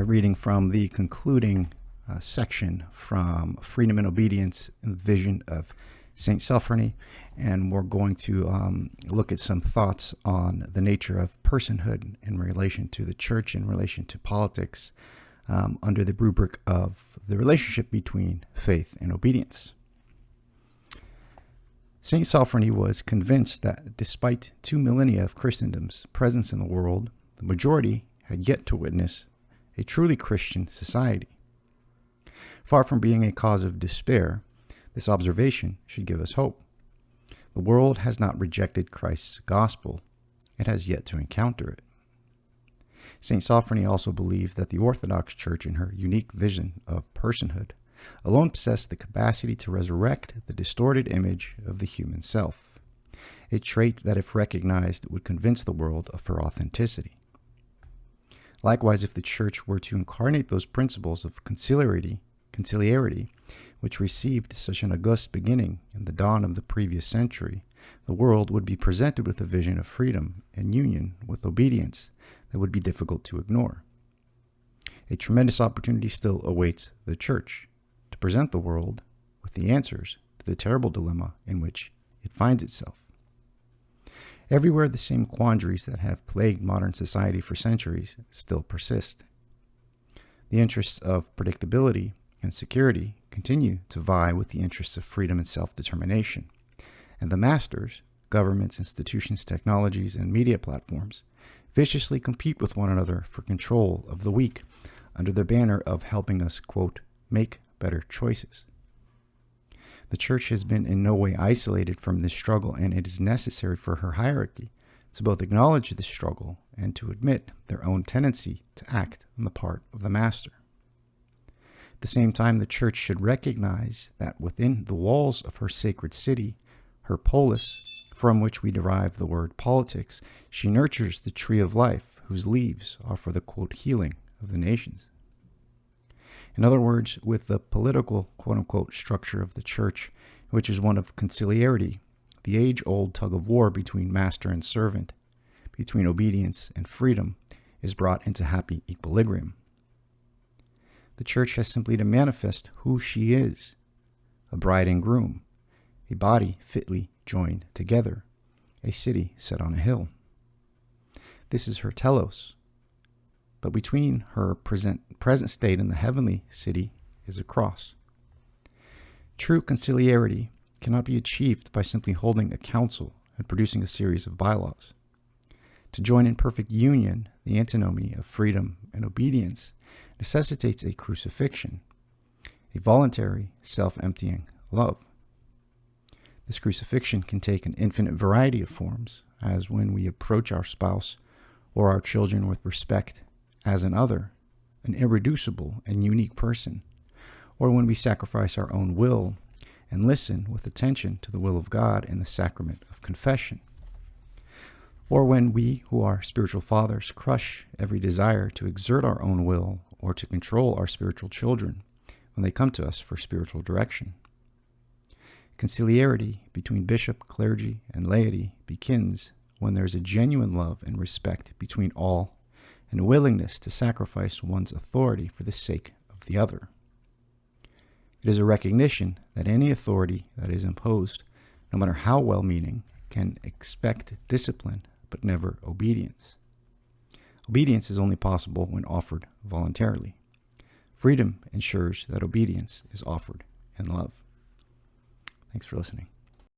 Reading from the concluding section from Freedom and Obedience and the Vision of St. Sophrony, and we're going to look at some thoughts on the nature of personhood in relation to the church, in relation to politics, under the rubric of the relationship between faith and obedience. St. Sophrony was convinced that despite 2 millennia of Christendom's presence in the world, the majority had yet to witness a truly Christian society. Far from being a cause of despair, this observation should give us hope. The world has not rejected Christ's gospel. It has yet to encounter it. St. Sophrony also believed that the Orthodox Church, in her unique vision of personhood, alone possessed the capacity to resurrect the distorted image of the human self, a trait that, if recognized, would convince the world of her authenticity. Likewise, if the Church were to incarnate those principles of conciliarity, which received such an august beginning in the dawn of the previous century, the world would be presented with a vision of freedom and union with obedience that would be difficult to ignore. A tremendous opportunity still awaits the Church to present the world with the answers to the terrible dilemma in which it finds itself. Everywhere the same quandaries that have plagued modern society for centuries still persist. The interests of predictability and security continue to vie with the interests of freedom and self-determination, and the masters, governments, institutions, technologies, and media platforms viciously compete with one another for control of the weak under the banner of helping us, quote, make better choices. The Church has been in no way isolated from this struggle, and it is necessary for her hierarchy to both acknowledge this struggle and to admit their own tendency to act on the part of the master. At the same time, the Church should recognize that within the walls of her sacred city, her polis, from which we derive the word politics, she nurtures the tree of life, whose leaves are for the, quote, healing of the nations. In other words, with the political, quote-unquote, structure of the Church, which is one of conciliarity, the age-old tug-of-war between master and servant, between obedience and freedom, is brought into happy equilibrium. The Church has simply to manifest who she is, a bride and groom, a body fitly joined together, a city set on a hill. This is her telos. But between her present state and the heavenly city is a cross. True conciliarity cannot be achieved by simply holding a council and producing a series of bylaws. To join in perfect union, the antinomy of freedom and obedience necessitates a crucifixion, a voluntary, self-emptying love. This crucifixion can take an infinite variety of forms, as when we approach our spouse or our children with respect as an other, an irreducible and unique person, or when we sacrifice our own will and listen with attention to the will of God in the sacrament of confession, or when we, who are spiritual fathers, crush every desire to exert our own will or to control our spiritual children when they come to us for spiritual direction. Conciliarity between bishop, clergy, and laity begins when there is a genuine love and respect between all, and a willingness to sacrifice one's authority for the sake of the other. It is a recognition that any authority that is imposed, no matter how well-meaning, can expect discipline but never obedience. Obedience is only possible when offered voluntarily. Freedom ensures that obedience is offered in love. Thanks for listening.